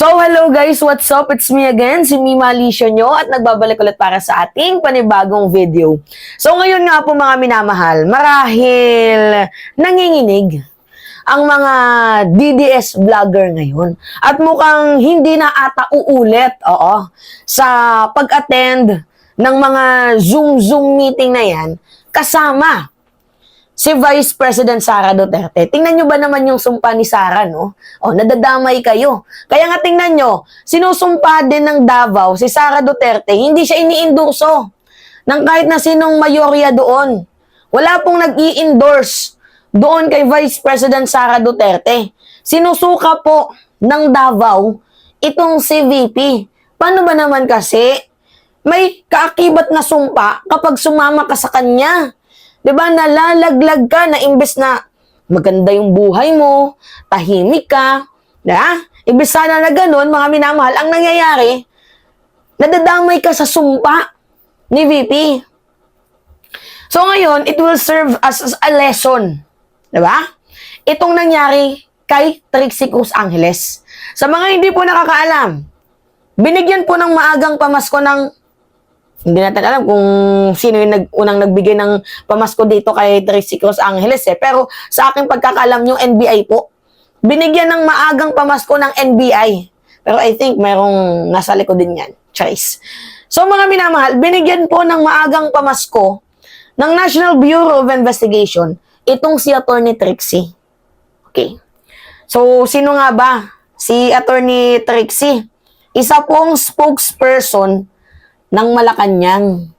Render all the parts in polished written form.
So, hello guys! What's up? It's me again, si Mima Alicia nyo at nagbabalik ulit para sa ating panibagong video. So, ngayon nga po mga minamahal, marahil nanginginig ang mga DDS vlogger ngayon. At mukhang hindi na ata uulit, sa pag-attend ng mga Zoom meeting na yan kasama si Vice President Sara Duterte. Tingnan nyo ba naman yung sumpa ni Sara, no? Nadadamay kayo. Kaya nga tingnan nyo, sinusumpa din ng Davao si Sara Duterte, hindi siya iniindurso ng kahit na sinong mayorya doon. Wala pong nag-i-endorse doon kay Vice President Sara Duterte. Sinusuka po ng Davao itong si VP. Paano ba naman kasi may kaakibat na sumpa kapag sumama ka sa kanya? Diba, nalalaglag ka na imbes na maganda yung buhay mo, tahimik ka, imbes sana na ganun, mga minamahal, ang nangyayari, nadadamay ka sa sumpa ni VP. So ngayon, it will serve as a lesson. Diba? Itong nangyari kay Trixie Cruz Angeles. Sa mga hindi po nakakaalam, binigyan po ng maagang pamasko ng hindi natin alam kung sino yung unang nagbigay ng pamasko dito kay Trixie Cruz Angeles Pero sa aking pagkakaalam yung NBI po, binigyan ng maagang pamasko ng NBI. Pero I think mayroong nasa likod din yan. Choice. So mga minamahal, binigyan po ng maagang pamasko ng National Bureau of Investigation itong si Attorney Trixie. Okay. So sino nga ba? Si Attorney Trixie. Isa pong spokesperson ng Malacanang.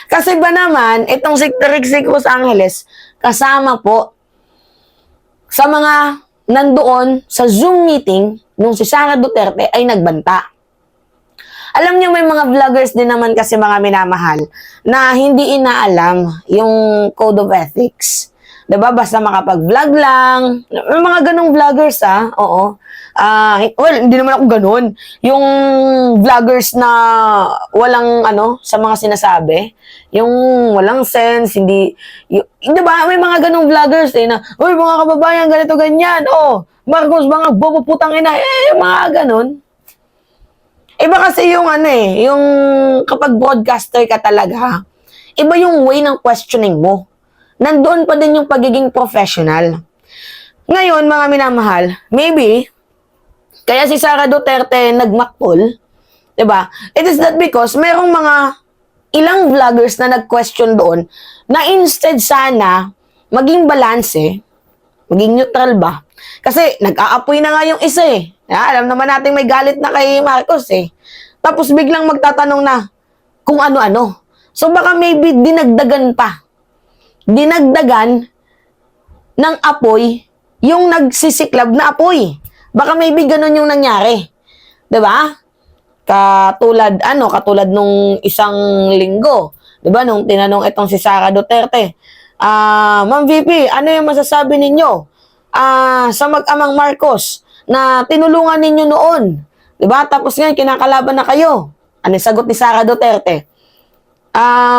Kasi ba naman, itong si Trixie Cruz Angeles, kasama po sa mga nandoon sa Zoom meeting nung si Sara Duterte ay nagbanta. Alam niyo, may mga vloggers din naman kasi mga minamahal na hindi inaalam yung Code of Ethics. Diba? Basta makapag-vlog lang. May mga ganong vloggers, oo. Well, hindi naman ako ganun. Yung vloggers na walang sa mga sinasabi, yung walang sense, hindi, diba, may mga ganung vloggers na, uy, mga kababayan, ganito, ganyan, Marcos, mga bubuputang ina, mga ganun. Iba kasi yung yung kapag broadcaster ka talaga, iba yung way ng questioning mo. Nandoon pa din yung pagiging professional. Ngayon, mga minamahal, maybe, kaya si Sara Duterte nagmakpol, diba? It is that because merong mga ilang vloggers na nag-question doon na instead sana maging balanse, maging neutral ba? Kasi nag-aapoy na nga yung isa Alam naman natin may galit na kay Marcos Tapos biglang magtatanong na kung ano-ano. So baka maybe dinagdagan pa. Dinagdagan ng apoy yung nagsisiklab na apoy. Baka maybe ganun yung nangyari. 'Di ba? Katulad nung isang linggo, 'di ba? Nung tinanong itong si Sara Duterte, Ma'am VP, ano yung masasabi ninyo sa mag-amang Marcos na tinulungan ninyo noon? 'Di ba? Tapos ngayon kinakalaban na kayo. Ano yung sagot ni Sara Duterte?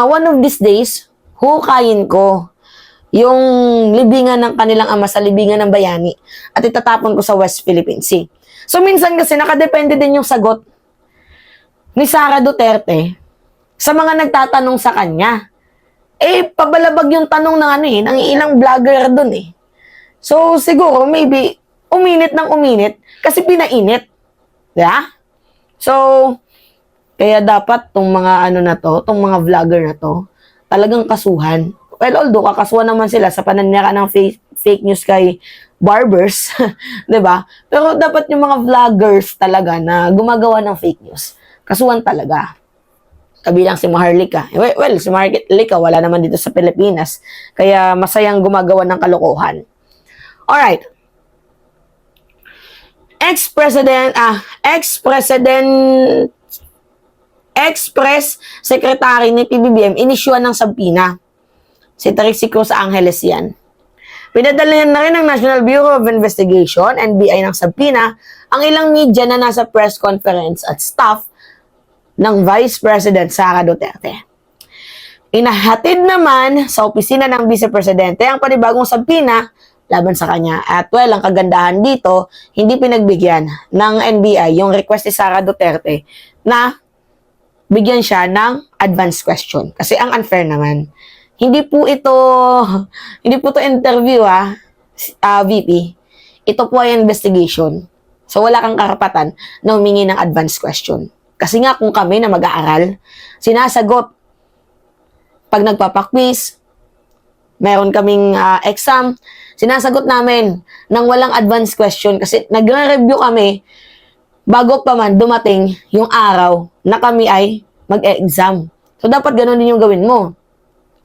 One of these days, hukayin ko yung libingan ng kanilang ama sa libingan ng bayani at itatapon ko sa West Philippine Sea. So minsan kasi nakadepende din yung sagot ni Sara Duterte sa mga nagtatanong sa kanya. Pabalabag yung tanong ng ng ilang vlogger dun So siguro maybe uminit ng uminit kasi pinainit. Yeah? So kaya dapat tong mga tong mga vlogger na to talagang kasuhan. Well, although kakasuhan naman sila sa pananira ng fake news kay barbers, 'di ba? Pero dapat yung mga vloggers talaga na gumagawa ng fake news, kasuhan talaga. Kabilang si Maharlika. Well, si Maharlika wala naman dito sa Pilipinas, kaya masayang gumagawa ng kalokohan. Alright. Ex-Press Secretary ni PBBM inisyuan ng sabina. Si Trixie Cruz Angeles yan. Pinadala na rin ng National Bureau of Investigation, NBI, ng sabina ang ilang media na nasa press conference at staff ng Vice President Sara Duterte. Inahatid naman sa opisina ng Vice Presidente ang panibagong sabina laban sa kanya. At well, ang kagandahan dito, hindi pinagbigyan ng NBI yung request ni Sara Duterte na bigyan siya ng advance question. Kasi ang unfair naman. Hindi po to interview VP. Ito po ay investigation. So wala kang karapatan na humingi ng advance question. Kasi nga kung kami na mag-aaral, sinasagot pag nagpapakwiz, meron kaming exam, sinasagot namin ng walang advance question kasi nagre-review kami bago pa man dumating yung araw na kami ay mag-exam. So dapat ganun din yung gawin mo.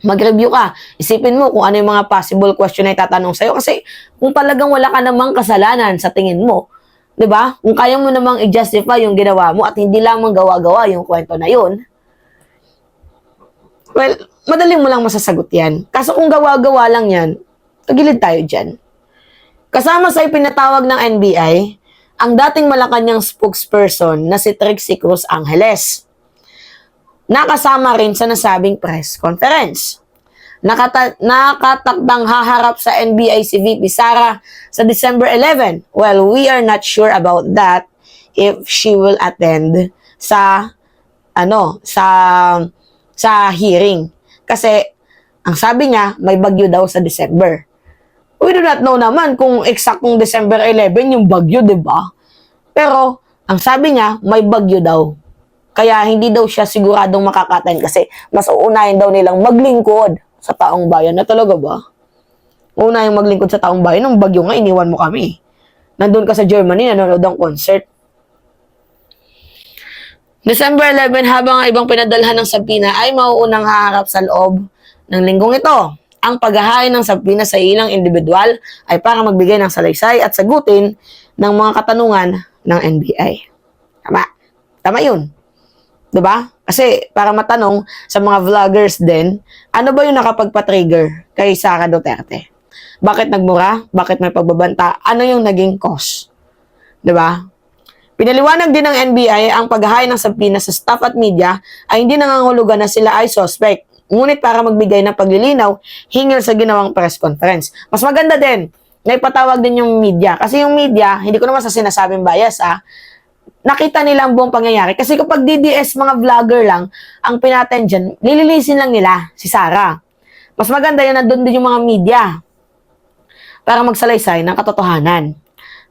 Mag-review ka. Isipin mo kung ano yung mga possible question na itatanong sa'yo. Kasi kung talagang wala ka namang kasalanan sa tingin mo, di ba? Kung kaya mo namang i-justify yung ginawa mo at hindi lamang gawa-gawa yung kwento na yun, well, madaling mo lang masasagot yan. Kaso kung gawa-gawa lang yan, tagilid tayo dyan. Kasama sa ipinatawag ng NBI, ang dating Malacanang spokesperson na si Trixie Cruz Angeles. Nakasama rin sa nasabing press conference. Nakatakdang haharap sa NBI si VP Sara sa December 11. Well, we are not sure about that if she will attend sa hearing. Kasi ang sabi niya, may bagyo daw sa December. We do not know naman kung eksaktong December 11 yung bagyo, 'di ba? Pero ang sabi niya, may bagyo daw. Kaya hindi daw siya siguradong makaka-attend kasi mas uunahin daw nilang maglingkod sa taong bayan. Na talaga ba? Uunahin maglingkod sa taong bayan. Nung bagyo nga, iniwan mo kami. Nandun ka sa Germany, nanonood ng concert. December 11, habang ang ibang pinadalhan ng sabina ay mauunang haharap sa loob ng linggong ito. Ang paghahain ng sabina sa ilang individual ay para magbigay ng salaysay at sagutin ng mga katanungan ng NBI. Tama. Tama yun. Diba? Kasi para matanong sa mga vloggers din, ano ba yung nakapagpa-trigger kay Sara Duterte? Bakit nagmura? Bakit may pagbabanta? Ano yung naging cause? Diba? Pinaliwanag din ng NBI ang paghahain ng sabina sa staff at media ay hindi nangangahulugan na sila ay suspect. Ngunit para magbigay ng paglilinaw, hinggil sa ginawang press conference. Mas maganda din na ipatawag din yung media. Kasi yung media, hindi ko naman sa sinasabing bias nakita nila ang buong pangyayari. Kasi kapag DDS mga vlogger lang, ang pinaten dyan, nililisin lang nila si Sara. Mas maganda yan, nandun din yung mga media para magsalaysay ng katotohanan.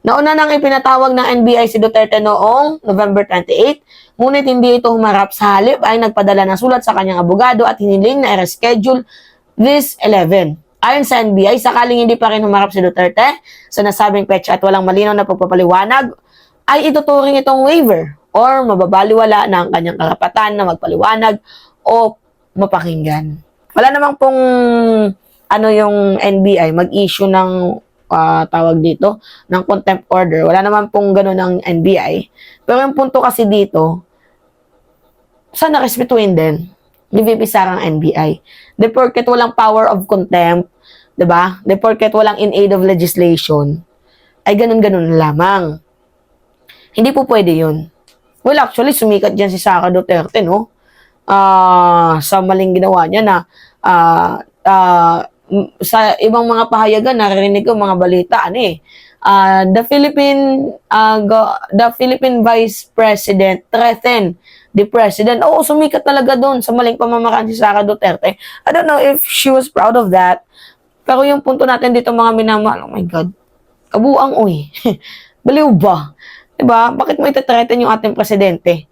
Nauna nang ipinatawag ng NBI si Duterte noong November 28, ngunit hindi ito humarap, sa halip ay nagpadala ng sulat sa kanyang abogado at hiniling na i-reschedule this 11. Ayon sa NBI, sakaling hindi pa rin humarap si Duterte sa nasabing petsa at walang malinaw na pagpapaliwanag, ay ituturing itong waiver or mababaliwala na ang kanyang karapatan na magpaliwanag o mapakinggan. Wala namang pong yung NBI mag-issue ng tawag dito, ng contempt order. Wala naman pong gano'n ng NBI. Pero yung punto kasi dito, sana respetuhin din ni VP Sara ang NBI. De porket walang power of contempt, diba? De porket walang in aid of legislation, ay ganun-ganun lamang. Hindi po pwede yun. Well, actually, sumikat dyan si Sara Duterte, no? Sa maling ginawa niya na sa ibang mga pahayagan, narinig ko mga balita, the Philippine Vice President threatened the President. Oo, sumikat talaga doon sa maling pamamaraan si Sara Duterte. I don't know if she was proud of that. Pero yung punto natin dito, mga minamahal, oh my God, kabuang, baliw ba? Diba? Bakit mo itatreten yung ating presidente?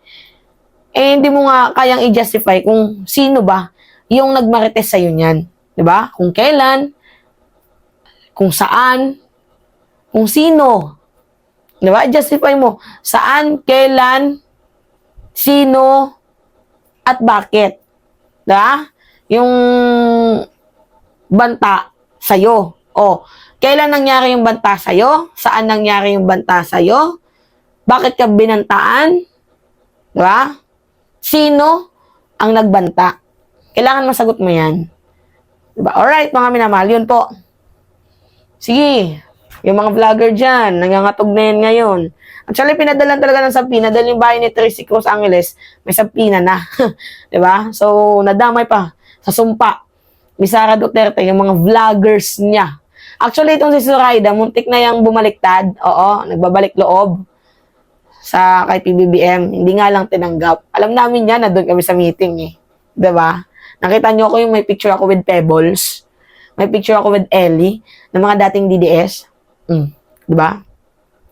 Hindi mo nga kayang i-justify kung sino ba yung nagmarites sa'yo niyan. Diba? Kung kailan, kung saan, kung sino. Diba? I-justify mo saan, kailan, sino, at bakit. Diba? Yung banta sa'yo. Kailan nangyari yung banta sa'yo? Saan nangyari yung banta sa'yo? Bakit ka binantaan? Diba? Sino ang nagbanta? Kailangan masagot mo yan. Diba? Alright, mga minamahal, yun po. Sige, yung mga vlogger dyan, nangangatog na yan ngayon. Actually, pinadalan talaga ng sabina dahil yung bahay ni Trixie Cruz Angeles, may sabina na. Diba? So, nadamay pa sa sumpa ni Sara Duterte, yung mga vloggers niya. Actually, itong si Zoraida, muntik na yung bumaliktad. Oo, nagbabalik loob sa kay PBBM. Hindi nga lang tinanggap. Alam namin yan, na doon kami sa meeting eh. 'Di ba? Nakita niyo ko yung may picture ako with Pebbles. May picture ako with Ellie, ng mga dating DDS. 'Di ba?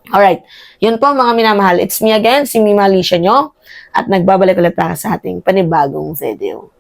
Alright. Yun po mga minamahal. It's me again, si Mima Alicia nyo. At nagbabalik ulit para sa ating panibagong video.